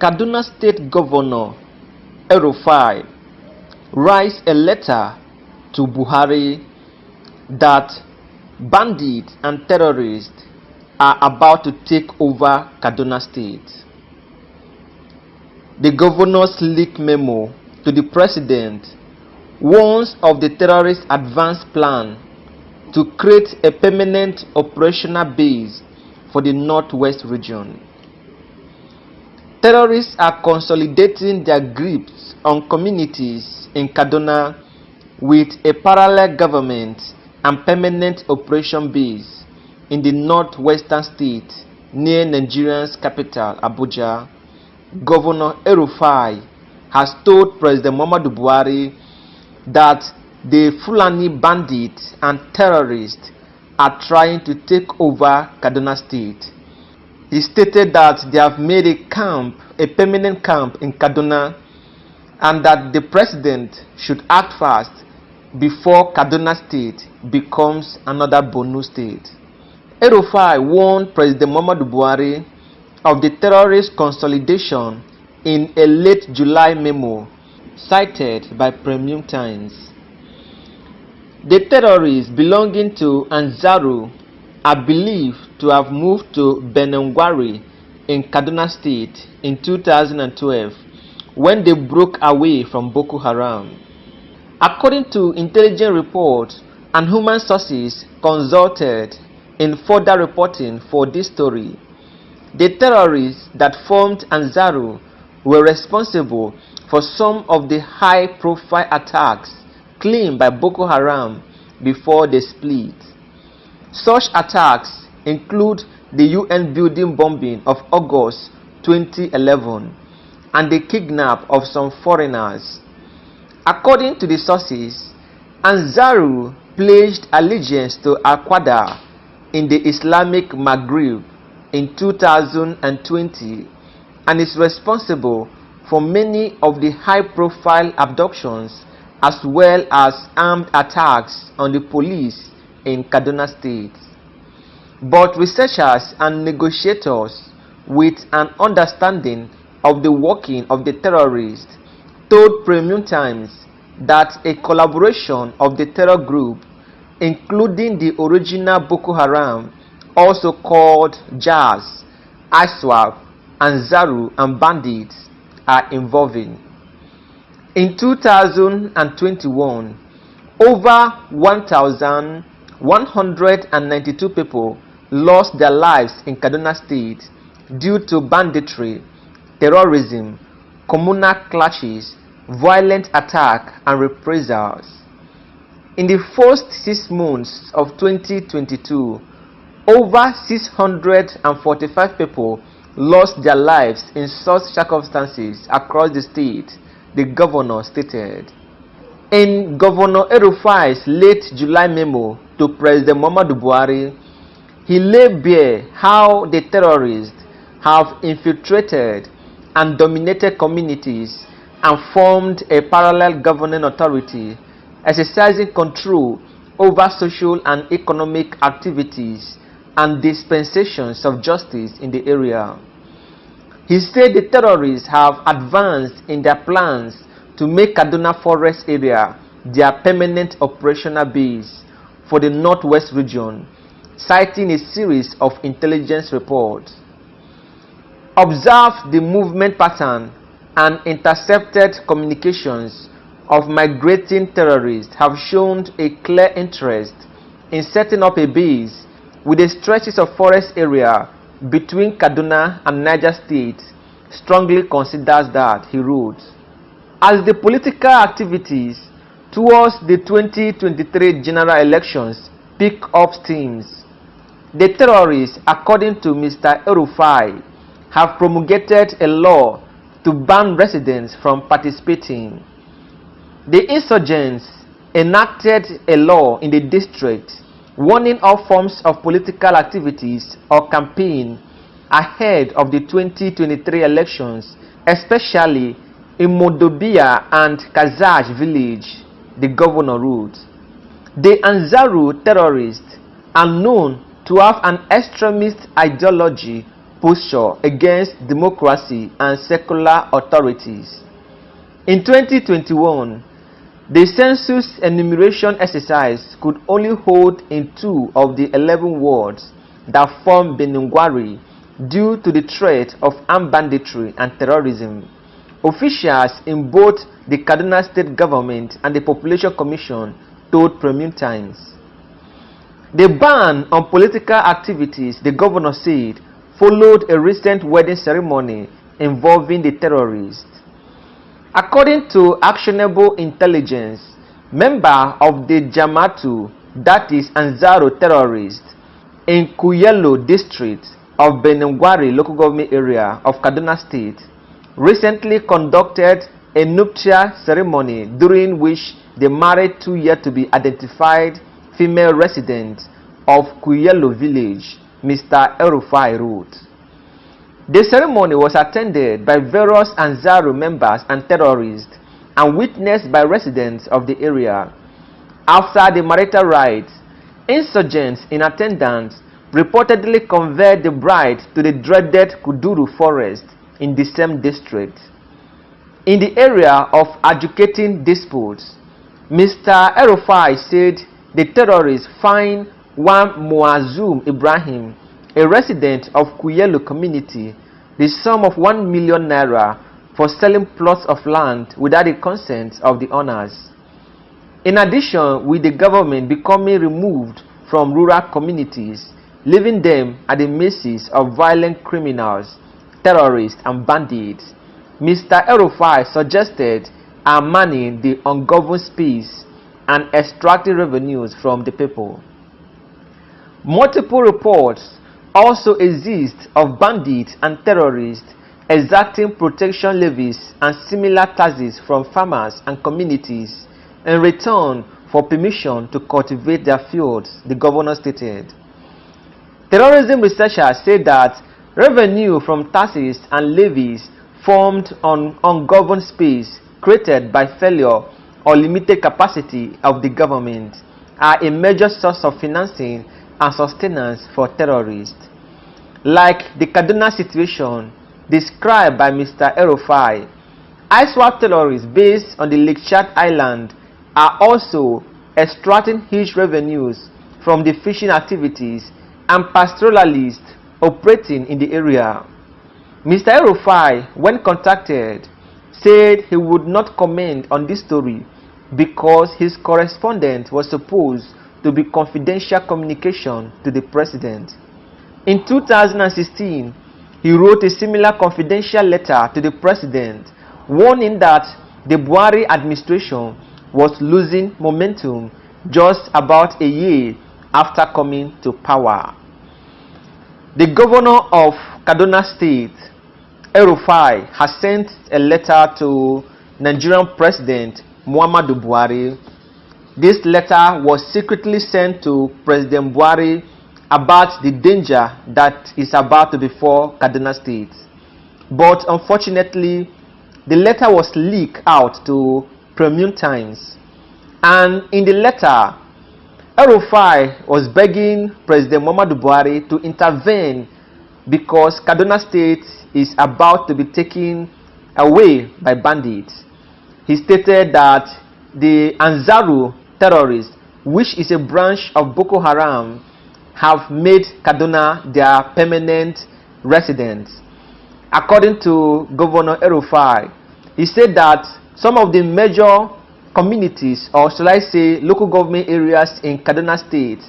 Kaduna State Governor El-Rufai writes a letter to Buhari that bandits and terrorists are about to take over Kaduna State. The governor's leaked memo to the president warns of the terrorist advance plan to create a permanent operational base for the northwest region. Terrorists are consolidating their grips on communities in Kaduna with a parallel government and permanent operation base in the northwestern state near Nigeria's capital, Abuja. Governor El-Rufai has told President Muhammadu Buhari that the Fulani bandits and terrorists are trying to take over Kaduna State. He stated that they have made a permanent camp in Kaduna, and that the president should act fast before Kaduna State becomes another Borno state. El-Rufai warned President Muhammadu Buhari of the terrorist consolidation in a late July memo cited by Premium Times. The terrorists belonging to Ansaru are believed to have moved to Benengwari in Kaduna State in 2012 when they broke away from Boko Haram. According to intelligence reports and human sources consulted in further reporting for this story, the terrorists that formed Ansaru were responsible for some of the high-profile attacks claimed by Boko Haram before they split. Such attacks include the UN building bombing of August 2011 and the kidnap of some foreigners. According to the sources, Ansaru pledged allegiance to Al-Qaeda in the Islamic Maghreb in 2020 and is responsible for many of the high-profile abductions as well as armed attacks on the police in Kaduna State. But researchers and negotiators with an understanding of the working of the terrorists told Premium Times that a collaboration of the terror group, including the original Boko Haram, also called JAS, ISWAP, Ansaru, and bandits, are involving. In 2021, over 1,192 people lost their lives in Kaduna State due to banditry, terrorism, communal clashes, violent attack, and reprisals. In the first 6 months of 2022, over 645 people lost their lives in such circumstances across the state, the governor stated. In Governor El-Rufai's late July memo to President Muhammadu Buhari, he laid bare how the terrorists have infiltrated and dominated communities and formed a parallel governing authority, exercising control over social and economic activities and dispensations of justice in the area. He said the terrorists have advanced in their plans to make Kaduna Forest area their permanent operational base for the northwest region, citing a series of intelligence reports. Observed the movement pattern and intercepted communications of migrating terrorists have shown a clear interest in setting up a base with the stretches of forest area between Kaduna and Niger State strongly considers that, he wrote. As the political activities towards the 2023 general elections pick up steam, the terrorists, according to Mr. El-Rufai, have promulgated a law to ban residents from participating. The insurgents enacted a law in the district warning all forms of political activities or campaign ahead of the 2023 elections, especially in Modobia and Kazaj village, the governor wrote. The Ansaru terrorists are known to have an extremist ideology posture against democracy and secular authorities. In 2021, the census enumeration exercise could only hold in 2 of the 11 wards that form Beningwari due to the threat of armed banditry and terrorism. Officials in both the Kaduna State Government and the Population Commission told Premium Times. The ban on political activities, the governor said, followed a recent wedding ceremony involving the terrorists. According to actionable intelligence, member of the Jama'atu, that is Ansaru terrorists, in Kuyelo district of Beningwari local government area of Kaduna State, recently conducted a nuptial ceremony during which they married 2 yet to be identified female residents of Kuyelo village, Mr. El-Rufai wrote. The ceremony was attended by various Ansaru members and terrorists and witnessed by residents of the area. After the marital rites, insurgents in attendance reportedly conveyed the bride to the dreaded Kuduru forest in the same district. In the area of adjudicating disputes, Mr. El-Rufai said the terrorists fined one Muazzum Ibrahim, a resident of Kuyelo community, the sum of 1 million naira for selling plots of land without the consent of the owners. In addition, with the government becoming removed from rural communities, leaving them at the mercy of violent criminals, terrorists and bandits, Mr. El-Rufai suggested manning the ungoverned space and extracting revenues from the people. Multiple reports also exist of bandits and terrorists exacting protection levies and similar taxes from farmers and communities in return for permission to cultivate their fields, the governor stated. Terrorism researchers say that revenue from taxes and levies formed on ungoverned space created by failure or limited capacity of the government are a major source of financing and sustenance for terrorists. Like the Kaduna situation described by Mr. El-Rufai, ISWAP terrorists based on the Lake Chad Island are also extracting huge revenues from the fishing activities and pastoralists operating in the area. Mr. El-Rufai, when contacted, said he would not comment on this story because his correspondent was supposed to be confidential communication to the president. In 2016, he wrote a similar confidential letter to the president, warning that the Buhari administration was losing momentum just about a year after coming to power. The governor of Kaduna State, El-Rufai, has sent a letter to Nigerian President Muhammadu Buhari. This letter was secretly sent to President Buhari about the danger that is about to befall Kaduna State. But unfortunately, the letter was leaked out to Premium Times. And in the letter, El-Rufai was begging President Muhammadu Buhari to intervene because Kaduna State is about to be taken away by bandits. He stated that the Ansaru terrorists, which is a branch of Boko Haram, have made Kaduna their permanent residence. According to Governor El-Rufai, he said that some of the major communities, or shall I say local government areas in Kaduna State,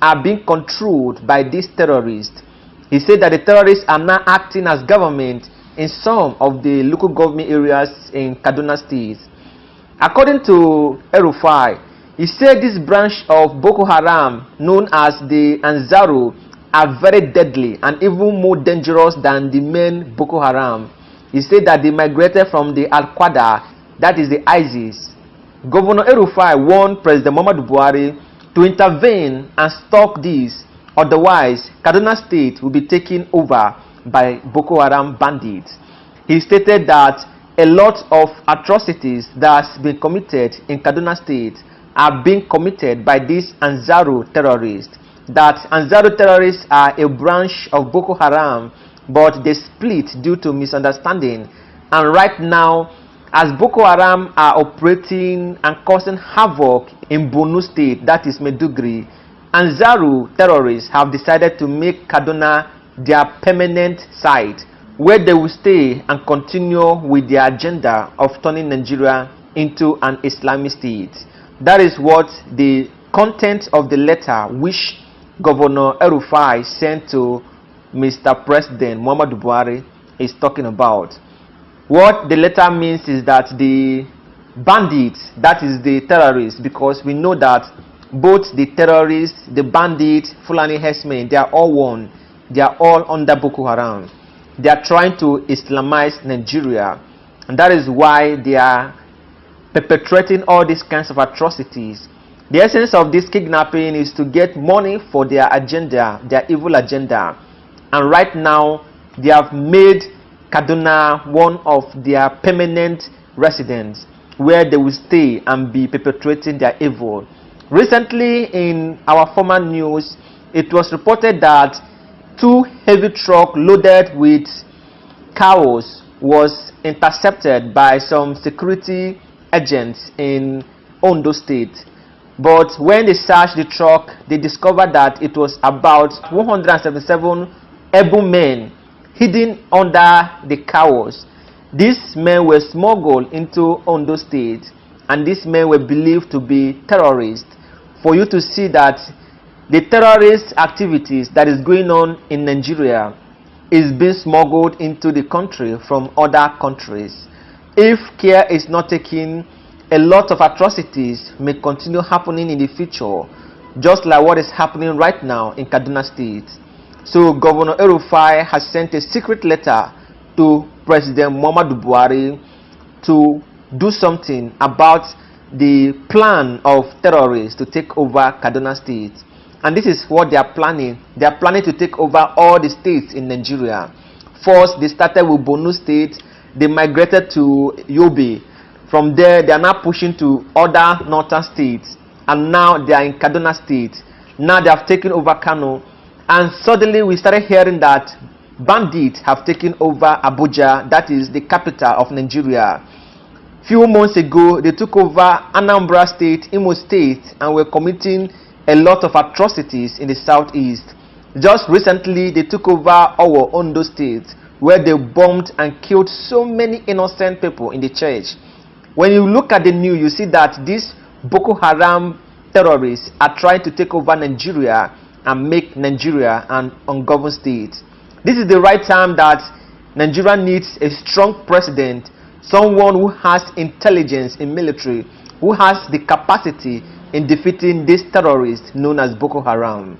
are being controlled by these terrorists. He said that the terrorists are now acting as government in some of the local government areas in Kaduna State. According to El-Rufai, he said this branch of Boko Haram, known as the Ansaru, are very deadly and even more dangerous than the main Boko Haram. He said that they migrated from the Al-Qaeda, that is the ISIS. Governor El-Rufai warned President Muhammadu Buhari to intervene and stop this, otherwise Kaduna State will be taken over by Boko Haram bandits. He stated that a lot of atrocities that's been committed in Kaduna State are being committed by these Ansaru terrorists. That Ansaru terrorists are a branch of Boko Haram but they split due to misunderstanding. And right now, as Boko Haram are operating and causing havoc in Borno State, that is Maiduguri, Ansaru terrorists have decided to make Kaduna their permanent site, where they will stay and continue with their agenda of turning Nigeria into an Islamic state. That is what the content of the letter which Governor El-Rufai sent to Mr. President Muhammadu Buhari is talking about. What the letter means is that the bandits, that is the terrorists, because we know that both the terrorists, the bandits, Fulani herdsmen, they are all one. They are all under Boko Haram. They are trying to Islamize Nigeria, and that is why they are perpetrating all these kinds of atrocities. The essence of this kidnapping is to get money for their agenda, their evil agenda. And right now, they have made Kaduna one of their permanent residents, where they will stay and be perpetrating their evil. Recently, in our former news, it was reported that 2 heavy trucks loaded with cows was intercepted by some security agents in Ondo State. But when they searched the truck, they discovered that it was about 177 able men hidden under the cows. These men were smuggled into Ondo State, and these men were believed to be terrorists. For you to see that the terrorist activities that is going on in Nigeria is being smuggled into the country from other countries. If care is not taken, a lot of atrocities may continue happening in the future, just like what is happening right now in Kaduna State. So Governor El-Rufai has sent a secret letter to President Muhammadu Buhari to do something about the plan of terrorists to take over Kaduna State. And this is what they are planning. They are planning to take over all the states in Nigeria. First, they started with Borno State. They migrated to Yobe. From there, they are now pushing to other northern states. And now they are in Kaduna State. Now they have taken over Kano. And suddenly we started hearing that bandits have taken over Abuja, that is the capital of Nigeria. Few months ago, they took over Anambra State, Imo State, and were committing a lot of atrocities in the southeast. Just recently, they took over our Ondo State, where they bombed and killed so many innocent people in the church. When you look at the news, you see that these Boko Haram terrorists are trying to take over Nigeria and make Nigeria an ungoverned state. This is the right time that Nigeria needs a strong president, someone who has intelligence in military, who has the capacity in defeating these terrorists known as Boko Haram.